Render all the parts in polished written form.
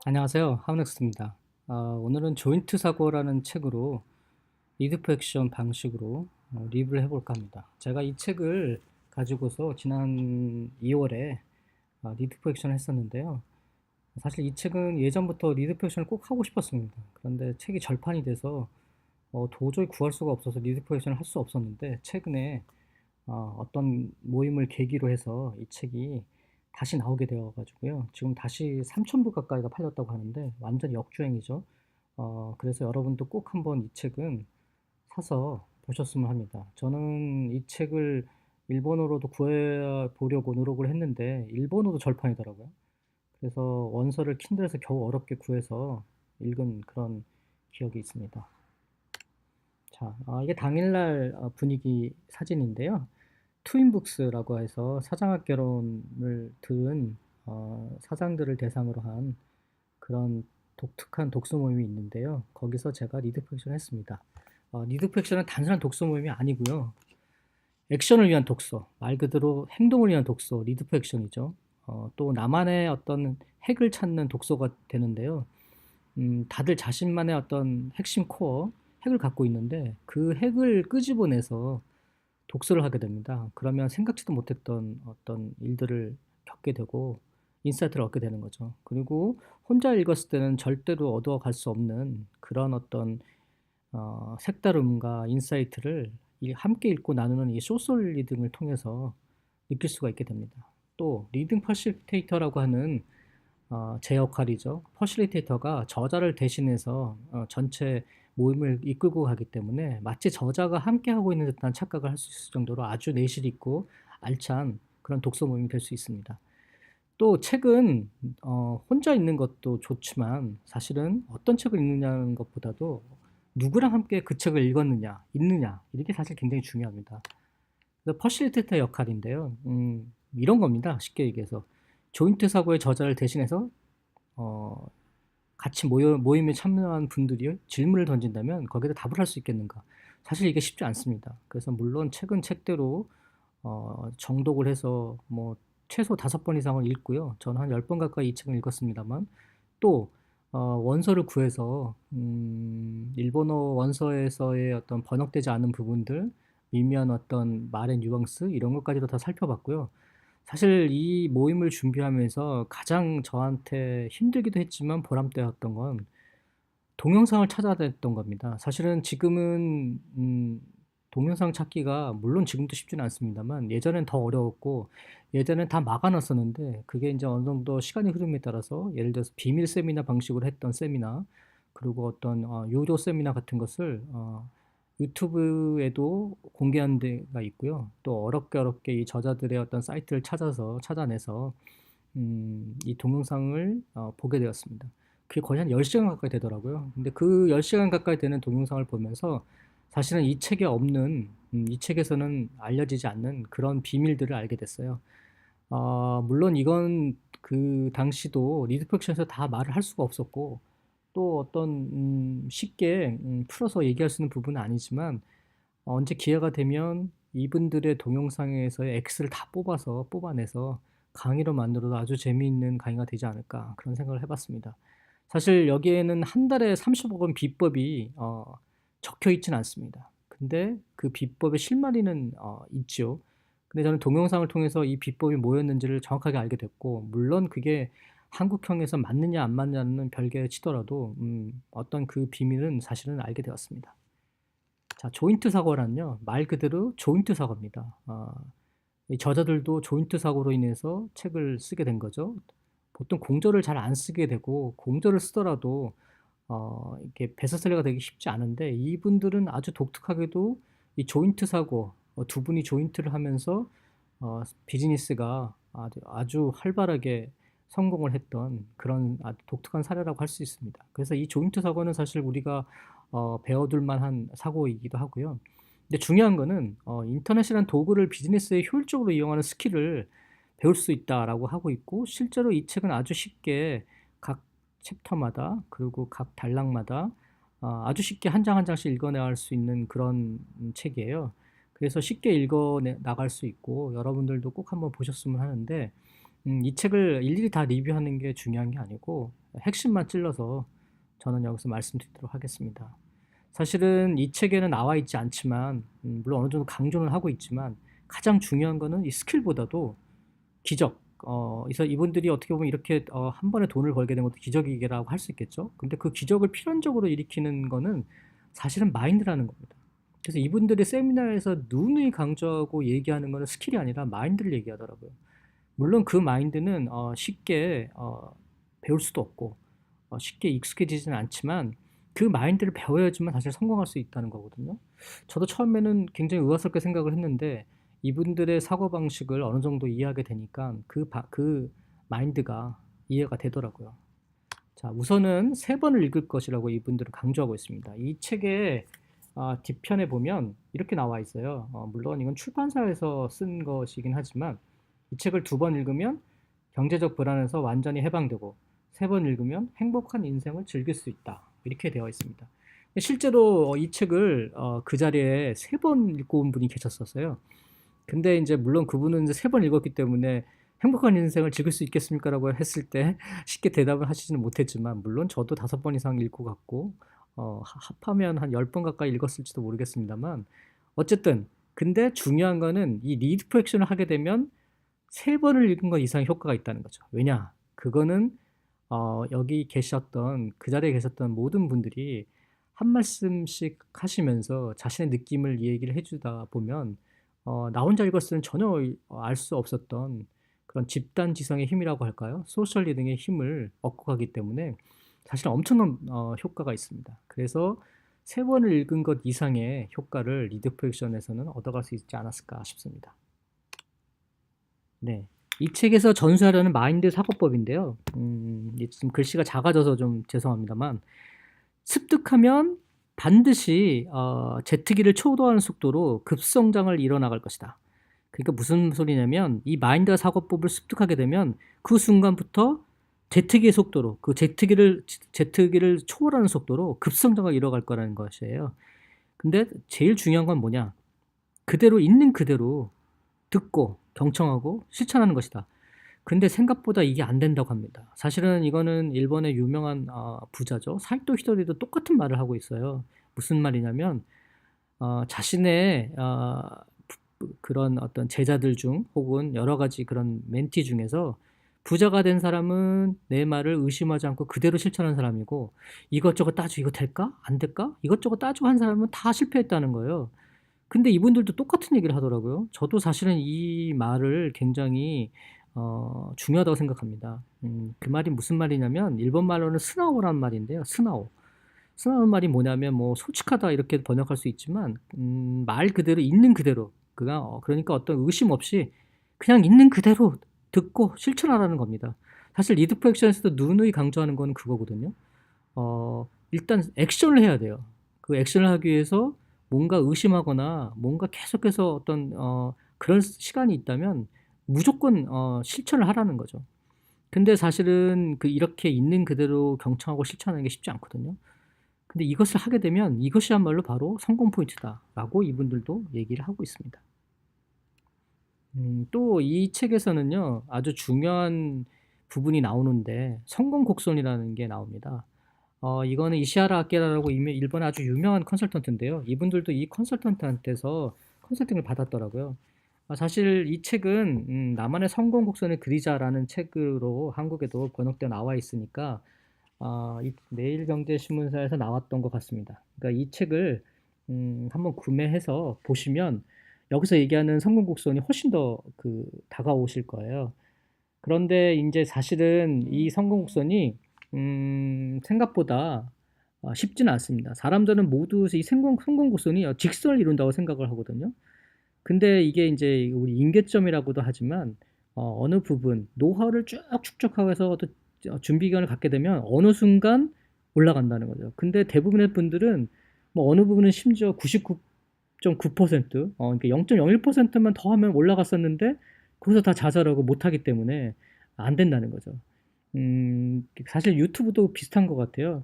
안녕하세요. 하우넥스트입니다. 오늘은 조인트 사고라는 책으로 리드 프 액션 방식으로 리뷰를 해볼까 합니다. 제가 이 책을 가지고서 지난 2월에 리드 프 액션을 했었는데요. 사실 이 책은 예전부터 리드 프 액션을 꼭 하고 싶었습니다. 그런데 책이 절판이 돼서 도저히 구할 수가 없어서 리드 프 액션을 할 수 없었는데, 최근에 어떤 모임을 계기로 해서 이 책이 다시 나오게 되어 가지고요. 지금 다시 3,000부 가까이가 팔렸다고 하는데 완전 역주행이죠. 그래서 여러분도 꼭 한번 이 책은 사서 보셨으면 합니다. 저는 이 책을 일본어로도 구해 보려고 노력을 했는데 일본어도 절판이더라고요. 그래서 원서를 킨들에서 겨우 어렵게 구해서 읽은 그런 기억이 있습니다. 자, 이게 당일날 분위기 사진인데요. 트윈북스라고 해서 사장학 결혼을 든 사장들을 대상으로 한 그런 독특한 독서 모임이 있는데요. 거기서 제가 리드 팩션을 했습니다. 리드 팩션은 단순한 독서 모임이 아니고요. 액션을 위한 독서, 말 그대로 행동을 위한 독서, 리드 팩션이죠. 또 나만의 어떤 핵을 찾는 독서가 되는데요. 다들 자신만의 어떤 핵심 코어, 핵을 갖고 있는데 그 핵을 끄집어내서 독서를 하게 됩니다. 그러면 생각지도 못했던 어떤 일들을 겪게 되고 인사이트를 얻게 되는 거죠. 그리고 혼자 읽었을 때는 절대로 얻어갈 수 없는 그런 어떤 색다름과 인사이트를 함께 읽고 나누는 이 소셜 리딩을 통해서 느낄 수가 있게 됩니다. 또 리딩 퍼실테이터라고 하는 제 역할이죠. 퍼실리테이터가 저자를 대신해서 전체 모임을 이끌고 가기 때문에 마치 저자가 함께하고 있는 듯한 착각을 할 수 있을 정도로 아주 내실 있고 알찬 그런 독서 모임이 될 수 있습니다. 또 책은 혼자 읽는 것도 좋지만 사실은 어떤 책을 읽느냐는 것보다도 누구랑 함께 그 책을 읽었느냐, 읽느냐 이게 사실 굉장히 중요합니다. 그래서 퍼실리테이터 역할인데요. 이런 겁니다. 쉽게 얘기해서 조인트 사고의 저자를 대신해서 어, 같이 모임에 참여한 분들이 질문을 던진다면 거기에 답을 할 수 있겠는가? 사실 이게 쉽지 않습니다. 그래서 물론 책은 책대로 정독을 해서 뭐 최소 5번 이상을 읽고요. 저는 한 10번 가까이 이 책을 읽었습니다만 또 원서를 구해서 일본어 원서에서의 어떤 번역되지 않은 부분들, 미미한 어떤 말의 뉘앙스 이런 것까지도 다 살펴봤고요. 사실 이 모임을 준비하면서 가장 저한테 힘들기도 했지만 보람되었던 건 동영상을 찾아냈던 겁니다. 사실은 지금은 동영상 찾기가 물론 지금도 쉽지는 않습니다만 예전엔 더 어려웠고 예전엔 다 막아 놨었는데 그게 이제 어느 정도 시간의 흐름에 따라서 예를 들어서 비밀 세미나 방식으로 했던 세미나 그리고 어떤 유료 세미나 같은 것을 유튜브에도 공개한 데가 있고요. 또 어렵게 이 저자들의 어떤 사이트를 찾아내서 이 동영상을 보게 되었습니다. 그게 거의 한 10시간 가까이 되더라고요. 근데 그 10시간 가까이 되는 동영상을 보면서 사실은 이 책에 없는, 이 책에서는 알려지지 않는 그런 비밀들을 알게 됐어요. 물론 이건 그 당시도 리드펙션에서 다 말을 할 수가 없었고, 또 어떤 쉽게 풀어서 얘기할 수 있는 부분은 아니지만, 언제 기회가 되면 이분들의 동영상에서의 X를 다 뽑아내서 강의로 만들어도 아주 재미있는 강의가 되지 않을까 그런 생각을 해봤습니다. 사실 여기에는 한 달에 30억 원 비법이 적혀 있진 않습니다. 근데 그 비법의 실마리는 있죠. 근데 저는 동영상을 통해서 이 비법이 뭐였는지를 정확하게 알게 됐고, 물론 그게 한국형에서 맞느냐 안 맞느냐는 별개를 치더라도 어떤 그 비밀은 사실은 알게 되었습니다. 자, 조인트 사고란요, 말 그대로 조인트 사고입니다. 이 저자들도 조인트 사고로 인해서 책을 쓰게 된 거죠. 보통 공저를 잘 안 쓰게 되고, 공저를 쓰더라도, 이렇게 베스트셀러가 되기 쉽지 않은데, 이분들은 아주 독특하게도 이 조인트 사고, 두 분이 조인트를 하면서, 비즈니스가 아주 활발하게 성공을 했던 그런 아주 독특한 사례라고 할 수 있습니다. 그래서 이 조인트 사고는 사실 우리가 배워둘 만한 사고이기도 하고요. 근데 중요한 거는 인터넷이란 도구를 비즈니스에 효율적으로 이용하는 스킬을 배울 수 있다라고 하고 있고, 실제로 이 책은 아주 쉽게 각 챕터마다 그리고 각 단락마다 아주 쉽게 한 장 한 장씩 읽어나갈 수 있는 그런 책이에요. 그래서 쉽게 읽어 나갈 수 있고 여러분들도 꼭 한번 보셨으면 하는데, 이 책을 일일이 다 리뷰하는 게 중요한 게 아니고 핵심만 찔러서 저는 여기서 말씀드리도록 하겠습니다. 사실은 이 책에는 나와 있지 않지만 물론 어느 정도 강조는 하고 있지만 가장 중요한 거는 이 스킬보다도 기적. 그래서 이분들이 어떻게 보면 이렇게 한 번에 돈을 벌게 된 것도 기적이라고 할 수 있겠죠. 근데 그 기적을 필연적으로 일으키는 거는 사실은 마인드라는 겁니다. 그래서 이분들이 세미나에서 누누이 강조하고 얘기하는 거는 스킬이 아니라 마인드를 얘기하더라고요. 물론 그 마인드는 쉽게 배울 수도 없고 쉽게 익숙해지지는 않지만 그 마인드를 배워야지만 사실 성공할 수 있다는 거거든요. 저도 처음에는 굉장히 의아스럽게 생각을 했는데 이분들의 사고방식을 어느 정도 이해하게 되니까 그 마인드가 이해가 되더라고요. 자, 우선은 3번을 읽을 것이라고 이분들은 강조하고 있습니다. 이 책의 뒷편에 보면 이렇게 나와 있어요. 물론 이건 출판사에서 쓴 것이긴 하지만 이 책을 2번 읽으면 경제적 불안에서 완전히 해방되고 3번 읽으면 행복한 인생을 즐길 수 있다. 이렇게 되어 있습니다. 실제로 이 책을 그 자리에 3번 읽고 온 분이 계셨었어요. 근데 이제 물론 그분은 이제 3번 읽었기 때문에 행복한 인생을 즐길 수 있겠습니까라고 했을 때 쉽게 대답을 하시지는 못했지만 물론 저도 5번 이상 읽고 갔고 합하면 한 10번 가까이 읽었을지도 모르겠습니다만 어쨌든 근데 중요한 거는 이 리드 투 액션을 하게 되면 3번을 읽은 것 이상 효과가 있다는 거죠. 왜냐? 그거는 여기 계셨던 그 자리에 계셨던 모든 분들이 한 말씀씩 하시면서 자신의 느낌을 얘기를 해주다 보면 나 혼자 읽었을 때는 전혀 알 수 없었던 그런 집단 지성의 힘이라고 할까요? 소셜 리딩의 힘을 얻고 가기 때문에 사실 엄청난 효과가 있습니다. 그래서 3번을 읽은 것 이상의 효과를 리드 프랙션에서는 얻어갈 수 있지 않았을까 싶습니다. 네. 이 책에서 전수하려는 마인드 사고법인데요. 지금 글씨가 작아져서 좀 죄송합니다만 습득하면 반드시 제트기를 초도하는 속도로 급성장을 이뤄나갈 것이다. 그러니까 무슨 소리냐면 이 마인드 사고법을 습득하게 되면 그 순간부터 제트기의 속도로 그 제트기를 초월하는 속도로 급성장을 이뤄갈 거라는 것이에요. 근데 제일 중요한 건 뭐냐? 그대로 있는 그대로 듣고 경청하고 실천하는 것이다. 근데 생각보다 이게 안 된다고 합니다. 사실은 이거는 일본의 유명한 부자죠. 사이토 히토리도 똑같은 말을 하고 있어요. 무슨 말이냐면 자신의 그런 어떤 제자들 중 혹은 여러 가지 그런 멘티 중에서 부자가 된 사람은 내 말을 의심하지 않고 그대로 실천한 사람이고 이것저것 따지고 이거 될까? 안 될까? 이것저것 따지고 한 사람은 다 실패했다는 거예요. 근데 이분들도 똑같은 얘기를 하더라고요. 저도 사실은 이 말을 굉장히 중요하다고 생각합니다. 그 말이 무슨 말이냐면 일본 말로는 스나오란 말인데요. 스나오. 스나오 말이 뭐냐면 뭐 솔직하다 이렇게 번역할 수 있지만 말 그대로 있는 그대로 그러니까 어떤 의심 없이 그냥 있는 그대로 듣고 실천하라는 겁니다. 사실 리드 프랙션에서도 누누이 강조하는 건 그거거든요. 일단 액션을 해야 돼요. 그 액션을 하기 위해서 뭔가 의심하거나 뭔가 계속해서 어떤 그런 시간이 있다면 무조건 실천을 하라는 거죠. 근데 사실은 이렇게 있는 그대로 경청하고 실천하는 게 쉽지 않거든요. 근데 이것을 하게 되면 이것이야말로 바로 성공 포인트다라고 이분들도 얘기를 하고 있습니다. 또 이 책에서는요, 아주 중요한 부분이 나오는데 성공 곡선이라는 게 나옵니다. 이거는 이시하라 아케라라고 일본의 아주 유명한 컨설턴트인데요. 이분들도 이 컨설턴트한테서 컨설팅을 받았더라고요. 사실 이 책은 나만의 성공 곡선을 그리자라는 책으로 한국에도 번역되어 나와 있으니까 이 매일경제신문사에서 나왔던 것 같습니다. 그러니까 이 책을 한번 구매해서 보시면 여기서 얘기하는 성공 곡선이 훨씬 더 다가오실 거예요. 그런데 이제 사실은 이 성공 곡선이 생각보다 쉽지는 않습니다. 사람들은 모두 이 성공 곡선이 직선을 이룬다고 생각을 하거든요. 근데 이게 이제 우리 임계점이라고도 하지만 어느 부분 노하우를 쭉 축적하고 또 준비 기간을 갖게 되면 어느 순간 올라간다는 거죠. 근데 대부분의 분들은 뭐 어느 부분은 심지어 99.9% 그러니까 0.01%만 더 하면 올라갔었는데 거기서 다 좌절하고 못하기 때문에 안 된다는 거죠. 사실 유튜브도 비슷한 것 같아요.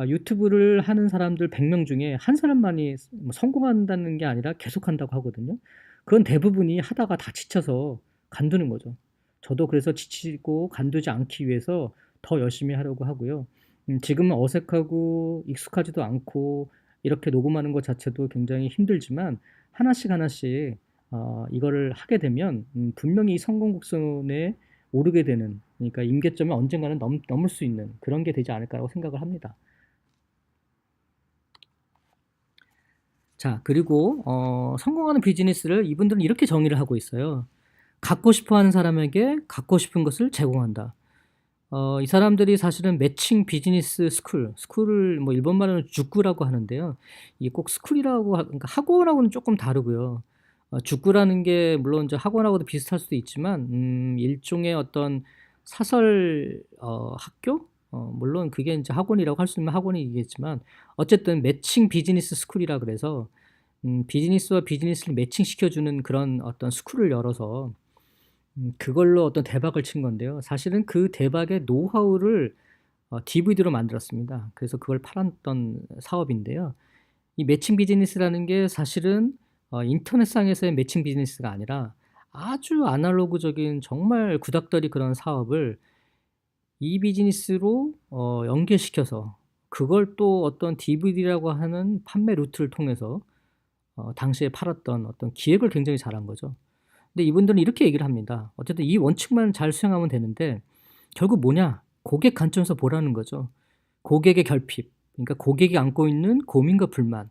유튜브를 하는 사람들 100명 중에 한 사람만이 뭐 성공한다는 게 아니라 계속 한다고 하거든요. 그건 대부분이 하다가 다 지쳐서 관두는 거죠. 저도 그래서 지치고 간두지 않기 위해서 더 열심히 하려고 하고요. 지금은 어색하고 익숙하지도 않고 이렇게 녹음하는 것 자체도 굉장히 힘들지만 하나씩 하나씩 이거를 하게 되면 분명히 이 성공 곡선에 오르게 되는, 그러니까 임계점을 언젠가는 넘을 수 있는 그런 게 되지 않을까라고 생각을 합니다. 자, 그리고 성공하는 비즈니스를 이분들은 이렇게 정의를 하고 있어요. 갖고 싶어 하는 사람에게 갖고 싶은 것을 제공한다. 이 사람들이 사실은 매칭 비즈니스 스쿨을 뭐 일본 말로는 죽구라고 하는데요. 이게 꼭 스쿨이라고 그러니까 학원하고는 조금 다르고요. 죽구라는 게 물론 이제 학원하고도 비슷할 수도 있지만 일종의 어떤 사설 학교? 물론 그게 이제 학원이라고 할 수 있는 학원이겠지만 어쨌든 매칭 비즈니스 스쿨이라 그래서 비즈니스와 비즈니스를 매칭시켜 주는 그런 어떤 스쿨을 열어서 그걸로 어떤 대박을 친 건데요. 사실은 그 대박의 노하우를 DVD로 만들었습니다. 그래서 그걸 팔았던 사업인데요. 이 매칭 비즈니스라는 게 사실은 인터넷상에서의 매칭 비즈니스가 아니라 아주 아날로그적인 정말 구닥다리 그런 사업을 이 비즈니스로 연계시켜서 그걸 또 어떤 DVD라고 하는 판매 루트를 통해서 당시에 팔았던 어떤 기획을 굉장히 잘한 거죠. 근데 이분들은 이렇게 얘기를 합니다. 어쨌든 이 원칙만 잘 수행하면 되는데 결국 뭐냐? 고객 관점에서 보라는 거죠. 고객의 결핍, 그러니까 고객이 안고 있는 고민과 불만,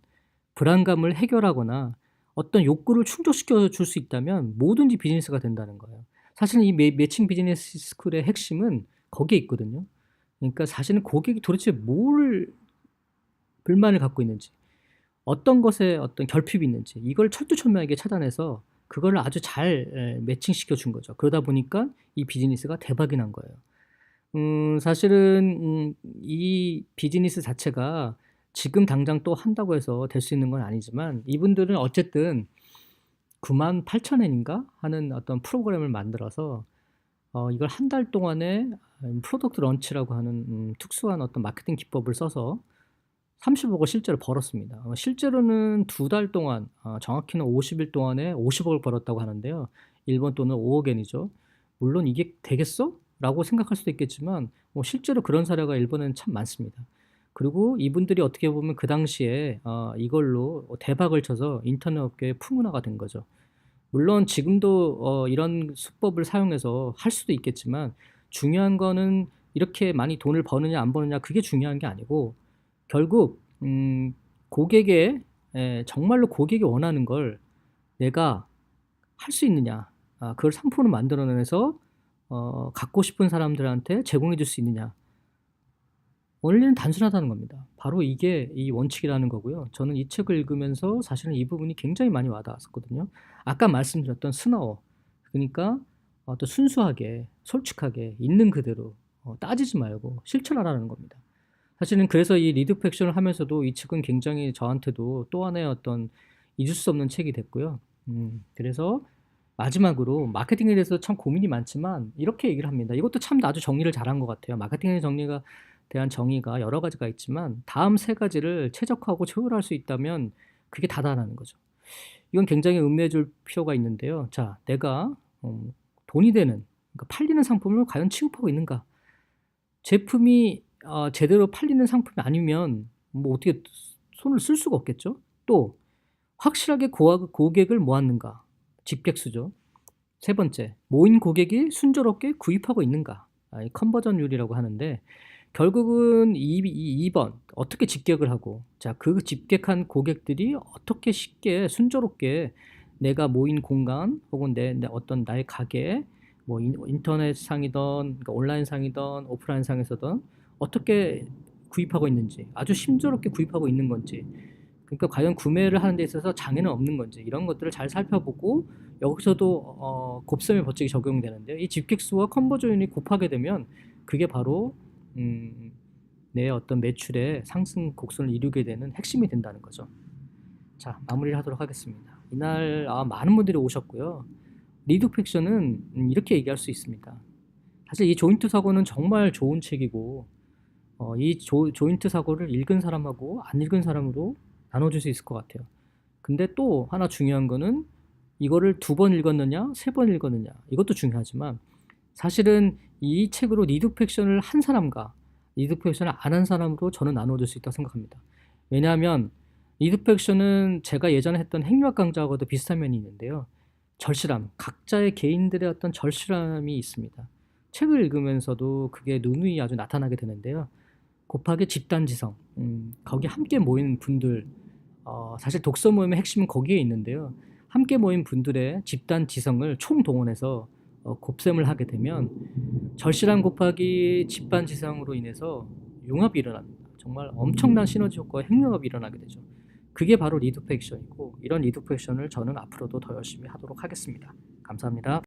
불안감을 해결하거나 어떤 욕구를 충족시켜 줄 수 있다면 뭐든지 비즈니스가 된다는 거예요. 사실은 이 매칭 비즈니스 스쿨의 핵심은 거기에 있거든요. 그러니까 사실은 고객이 도대체 뭘 불만을 갖고 있는지, 어떤 것에 어떤 결핍이 있는지 이걸 철두철미하게 찾아내서 그거를 아주 잘 매칭시켜 준 거죠. 그러다 보니까 이 비즈니스가 대박이 난 거예요. 사실은 이 비즈니스 자체가 지금 당장 또 한다고 해서 될 수 있는 건 아니지만 이분들은 어쨌든 98,000엔인가 하는 어떤 프로그램을 만들어서 이걸 한 달 동안에 프로덕트 런치라고 하는 특수한 어떤 마케팅 기법을 써서 30억을 실제로 벌었습니다. 실제로는 2달 동안, 정확히는 50일 동안에 50억을 벌었다고 하는데요. 일본 돈은 5억엔이죠. 물론 이게 되겠어? 라고 생각할 수도 있겠지만 실제로 그런 사례가 일본에는 참 많습니다. 그리고 이분들이 어떻게 보면 그 당시에 이걸로 대박을 쳐서 인터넷 업계의 풍문화가 된 거죠. 물론 지금도 이런 수법을 사용해서 할 수도 있겠지만 중요한 거는 이렇게 많이 돈을 버느냐 안 버느냐 그게 중요한 게 아니고 결국 고객의 정말로 고객이 원하는 걸 내가 할 수 있느냐, 그걸 상품으로 만들어내서 갖고 싶은 사람들한테 제공해 줄 수 있느냐. 원리는 단순하다는 겁니다. 바로 이게 이 원칙이라는 거고요. 저는 이 책을 읽으면서 사실은 이 부분이 굉장히 많이 와닿았었거든요. 아까 말씀드렸던 스노우, 그러니까 또 순수하게 솔직하게 있는 그대로 따지지 말고 실천하라는 겁니다. 사실은 그래서 이 리드 팩션을 하면서도 이 책은 굉장히 저한테도 또 하나의 어떤 잊을 수 없는 책이 됐고요. 그래서 마지막으로 마케팅에 대해서 참 고민이 많지만 이렇게 얘기를 합니다. 이것도 참 아주 정리를 잘한 것 같아요. 마케팅의 정리가 대한 정의가 여러 가지가 있지만 다음 세 가지를 최적화하고 초월할 수 있다면 그게 다다라는 거죠. 이건 굉장히 음미해 줄 필요가 있는데요. 자, 내가 돈이 되는, 그러니까 팔리는 상품을 과연 취급하고 있는가? 제품이 제대로 팔리는 상품이 아니면 뭐 어떻게 손을 쓸 수가 없겠죠. 또 확실하게 고객을 모았는가? 집객수죠. 세 번째, 모인 고객이 순조롭게 구입하고 있는가? 이 컨버전율이라고 하는데 결국은 2번 어떻게 집객을 하고, 자, 그 집객한 고객들이 어떻게 쉽게 순조롭게 내가 모인 공간 혹은 내 어떤 나의 가게, 뭐 인터넷 상이든 그러니까 온라인 상이든 오프라인 상에서든 어떻게 구입하고 있는지, 아주 심조롭게 구입하고 있는 건지, 그러니까 과연 구매를 하는 데 있어서 장애는 없는 건지 이런 것들을 잘 살펴보고 여기서도 곱셈의 법칙이 적용되는데요. 이 집객수와 컨버전율이 곱하게 되면 그게 바로 내 어떤 매출의 상승 곡선을 이루게 되는 핵심이 된다는 거죠. 자, 마무리를 하도록 하겠습니다. 이날 많은 분들이 오셨고요. 리드 팩션은 이렇게 얘기할 수 있습니다. 사실 이 조인트 사고는 정말 좋은 책이고 이 조인트 사고를 읽은 사람하고 안 읽은 사람으로 나눠줄 수 있을 것 같아요. 근데 또 하나 중요한 거는 이거를 2번 읽었느냐 3번 읽었느냐 이것도 중요하지만 사실은 이 책으로 리드펙션을 한 사람과 리드펙션을 안 한 사람으로 저는 나눠줄 수 있다고 생각합니다. 왜냐하면 리드펙션은 제가 예전에 했던 행위학 강좌하고도 비슷한 면이 있는데요. 절실함, 각자의 개인들의 어떤 절실함이 있습니다. 책을 읽으면서도 그게 누누이 아주 나타나게 되는데요. 곱하기 집단지성, 거기 함께 모인 분들, 사실 독서 모임의 핵심은 거기에 있는데요. 함께 모인 분들의 집단지성을 총동원해서 곱셈을 하게 되면 절실함 곱하기 집단지성으로 인해서 융합이 일어납니다. 정말 엄청난 시너지 효과와 핵융합이 일어나게 되죠. 그게 바로 리드펙션이고, 이런 리드펙션을 저는 앞으로도 더 열심히 하도록 하겠습니다. 감사합니다.